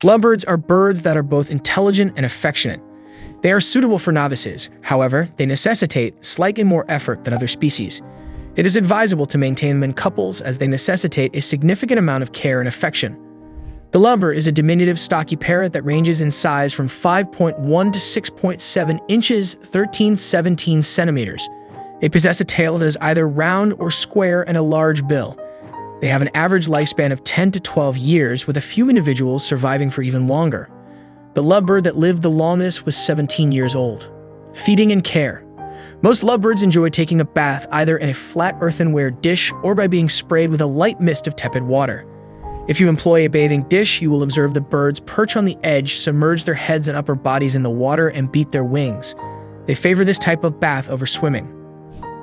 Lovebirds are birds that are both intelligent and affectionate. They are suitable for novices. However, they necessitate slightly more effort than other species. It is advisable to maintain them in couples as they necessitate a significant amount of care and affection. The lovebird is a diminutive, stocky parrot that ranges in size from 5.1 to 6.7 inches, 17 centimeters. They possess a tail that is either round or square and a large bill. They have an average lifespan of 10 to 12 years, with a few individuals surviving for even longer. The lovebird that lived the longest was 17 years old. Feeding and care. Most lovebirds enjoy taking a bath either in a flat earthenware dish or by being sprayed with a light mist of tepid water. If you employ a bathing dish, you will observe the birds perch on the edge, submerge their heads and upper bodies in the water, and beat their wings. They favor this type of bath over swimming.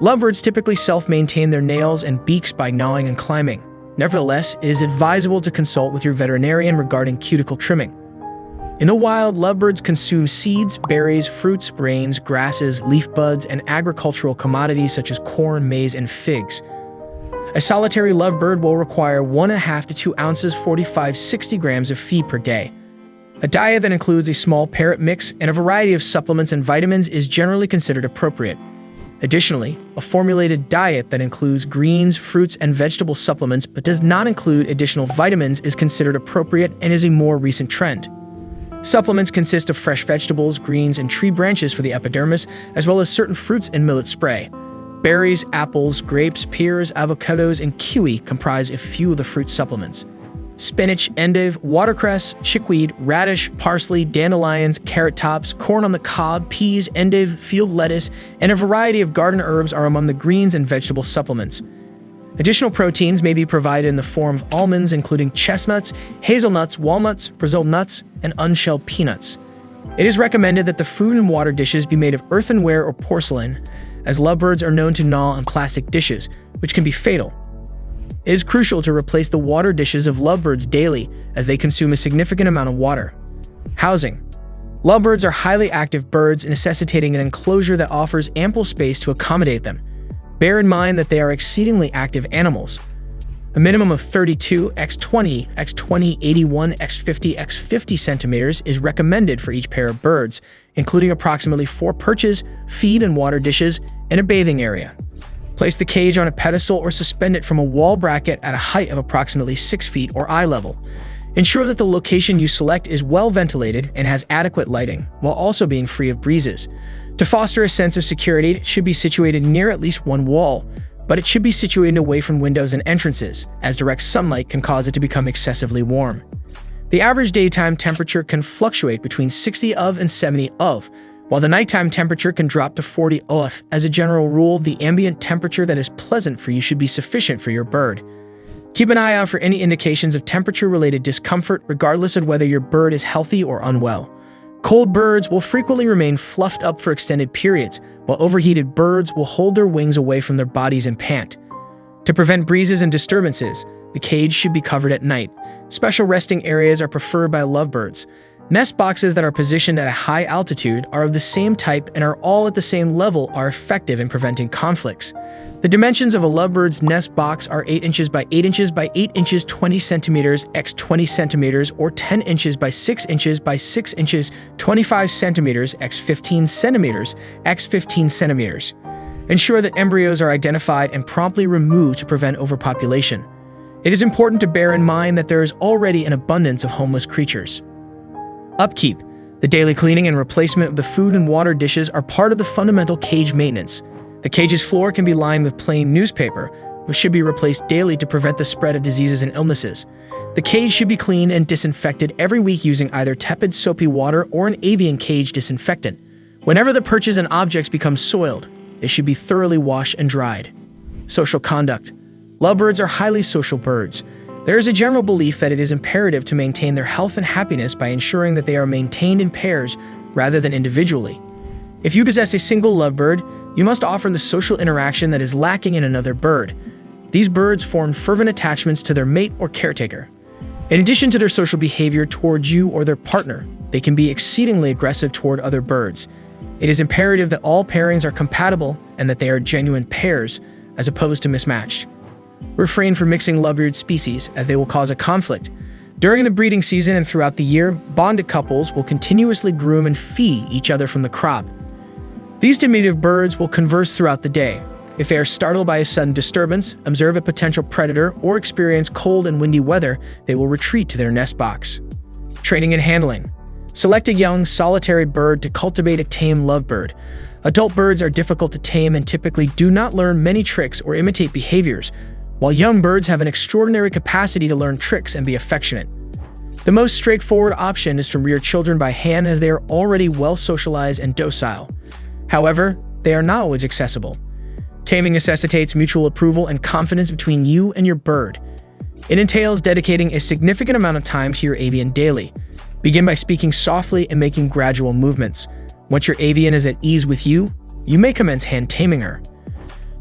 Lovebirds typically self-maintain their nails and beaks by gnawing and climbing. Nevertheless, it is advisable to consult with your veterinarian regarding cuticle trimming. In the wild, lovebirds consume seeds, berries, fruits, grains, grasses, leaf buds, and agricultural commodities such as corn, maize, and figs. A solitary lovebird will require 1.5 to 2 ounces, 45-60 grams of feed per day. A diet that includes a small parrot mix and a variety of supplements and vitamins is generally considered appropriate. Additionally, a formulated diet that includes greens, fruits, and vegetable supplements but does not include additional vitamins is considered appropriate and is a more recent trend. Supplements consist of fresh vegetables, greens, and tree branches for the epidermis, as well as certain fruits and millet spray. Berries, apples, grapes, pears, avocados, and kiwi comprise a few of the fruit supplements. Spinach, endive, watercress, chickweed, radish, parsley, dandelions, carrot tops, corn on the cob, peas, endive, field lettuce, and a variety of garden herbs are among the greens and vegetable supplements. Additional proteins may be provided in the form of almonds, including chestnuts, hazelnuts, walnuts, Brazil nuts, and unshelled peanuts. It is recommended that the food and water dishes be made of earthenware or porcelain, as lovebirds are known to gnaw on plastic dishes, which can be fatal. It is crucial to replace the water dishes of lovebirds daily, as they consume a significant amount of water. Housing. Lovebirds are highly active birds, necessitating an enclosure that offers ample space to accommodate them. Bear in mind that they are exceedingly active animals. A minimum of 32 x 20 x 20, 81 x 50 x 50 centimeters is recommended for each pair of birds, including approximately 4 perches, feed and water dishes, and a bathing area. Place the cage on a pedestal or suspend it from a wall bracket at a height of approximately 6 feet or eye level. Ensure that the location you select is well ventilated and has adequate lighting, while also being free of breezes. To foster a sense of security, it should be situated near at least one wall, but it should be situated away from windows and entrances, as direct sunlight can cause it to become excessively warm. The average daytime temperature can fluctuate between 60 and 70 degrees, while the nighttime temperature can drop to 40 degrees. As a general rule, the ambient temperature that is pleasant for you should be sufficient for your bird. Keep an eye out for any indications of temperature-related discomfort, regardless of whether your bird is healthy or unwell. Cold birds will frequently remain fluffed up for extended periods, while overheated birds will hold their wings away from their bodies and pant. To prevent breezes and disturbances, the cage should be covered at night. Special resting areas are preferred by lovebirds. Nest boxes that are positioned at a high altitude are of the same type and are all at the same level are effective in preventing conflicts. The dimensions of a lovebird's nest box are 8 inches by 8 inches by 8 inches, 20 centimeters x 20 centimeters, or 10 inches by 6 inches by 6 inches, 25 centimeters x 15 centimeters x 15 centimeters. Ensure that embryos are identified and promptly removed to prevent overpopulation. It is important to bear in mind that there is already an abundance of homeless creatures. Upkeep. The daily cleaning and replacement of the food and water dishes are part of the fundamental cage maintenance. The cage's floor can be lined with plain newspaper, which should be replaced daily to prevent the spread of diseases and illnesses. The cage should be cleaned and disinfected every week using either tepid soapy water or an avian cage disinfectant. Whenever the perches and objects become soiled, they should be thoroughly washed and dried. Social conduct. Lovebirds are highly social birds. There is a general belief that it is imperative to maintain their health and happiness by ensuring that they are maintained in pairs rather than individually. If you possess a single lovebird, you must offer the social interaction that is lacking in another bird. These birds form fervent attachments to their mate or caretaker. In addition to their social behavior towards you or their partner, they can be exceedingly aggressive toward other birds. It is imperative that all pairings are compatible and that they are genuine pairs, as opposed to mismatched. Refrain from mixing lovebird species, as they will cause a conflict. During the breeding season and throughout the year, bonded couples will continuously groom and feed each other from the crop. These diminutive birds will converse throughout the day. If they are startled by a sudden disturbance, observe a potential predator, or experience cold and windy weather, they will retreat to their nest box. Training and handling. Select a young, solitary bird to cultivate a tame lovebird. Adult birds are difficult to tame and typically do not learn many tricks or imitate behaviors, while young birds have an extraordinary capacity to learn tricks and be affectionate. The most straightforward option is to rear children by hand, as they are already well socialized and docile. However, they are not always accessible. Taming necessitates mutual approval and confidence between you and your bird. It entails dedicating a significant amount of time to your avian daily. Begin by speaking softly and making gradual movements. Once your avian is at ease with you, you may commence hand taming her.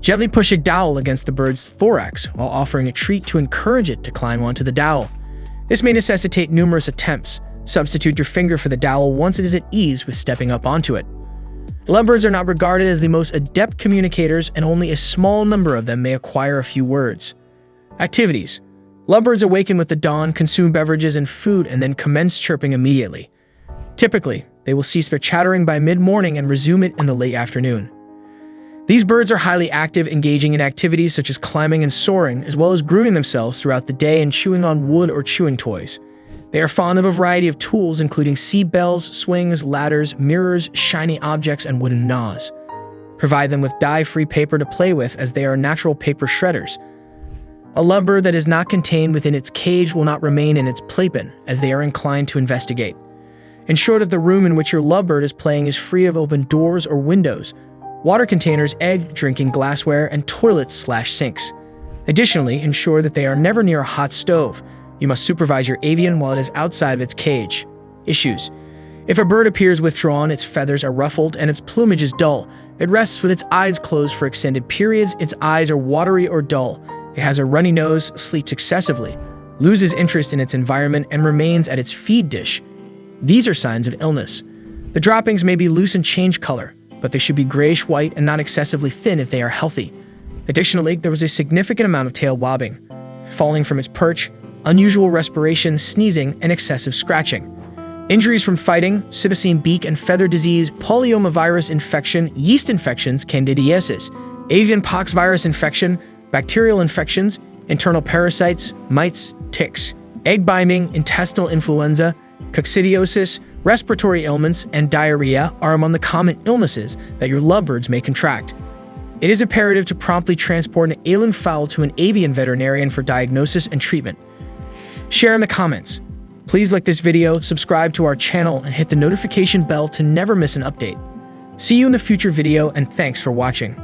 Gently push a dowel against the bird's thorax while offering a treat to encourage it to climb onto the dowel. This may necessitate numerous attempts. Substitute your finger for the dowel once it is at ease with stepping up onto it. Lovebirds are not regarded as the most adept communicators, and only a small number of them may acquire a few words. Activities. Lovebirds awaken with the dawn, consume beverages and food, and then commence chirping immediately. Typically, they will cease their chattering by mid-morning and resume it in the late afternoon. These birds are highly active, engaging in activities such as climbing and soaring, as well as grooming themselves throughout the day and chewing on wood or chewing toys. They are fond of a variety of tools, including seat bells, swings, ladders, mirrors, shiny objects, and wooden gnaws. Provide them with dye-free paper to play with, as they are natural paper shredders. A lovebird that is not contained within its cage will not remain in its playpen, as they are inclined to investigate. Ensure that the room in which your lovebird is playing is free of open doors or windows, water containers, egg, drinking glassware, and toilets/sinks. Additionally, ensure that they are never near a hot stove. You must supervise your avian while it is outside of its cage. Issues. If a bird appears withdrawn, its feathers are ruffled, and its plumage is dull, it rests with its eyes closed for extended periods, its eyes are watery or dull, it has a runny nose, sleeps excessively, loses interest in its environment, and remains at its feed dish. These are signs of illness. The droppings may be loose and change color, but they should be grayish-white and not excessively thin if they are healthy. Additionally, there was a significant amount of tail wobbling, falling from its perch, unusual respiration, sneezing, and excessive scratching. Injuries from fighting, citizen beak and feather disease, polyomavirus infection, yeast infections, candidiasis, avian pox virus infection, bacterial infections, internal parasites, mites, ticks, egg binding, intestinal influenza, coccidiosis, respiratory ailments, and diarrhea are among the common illnesses that your lovebirds may contract. It is imperative to promptly transport an ailing fowl to an avian veterinarian for diagnosis and treatment. Share in the comments. Please like this video, subscribe to our channel, and hit the notification bell to never miss an update. See you in the future video, and thanks for watching.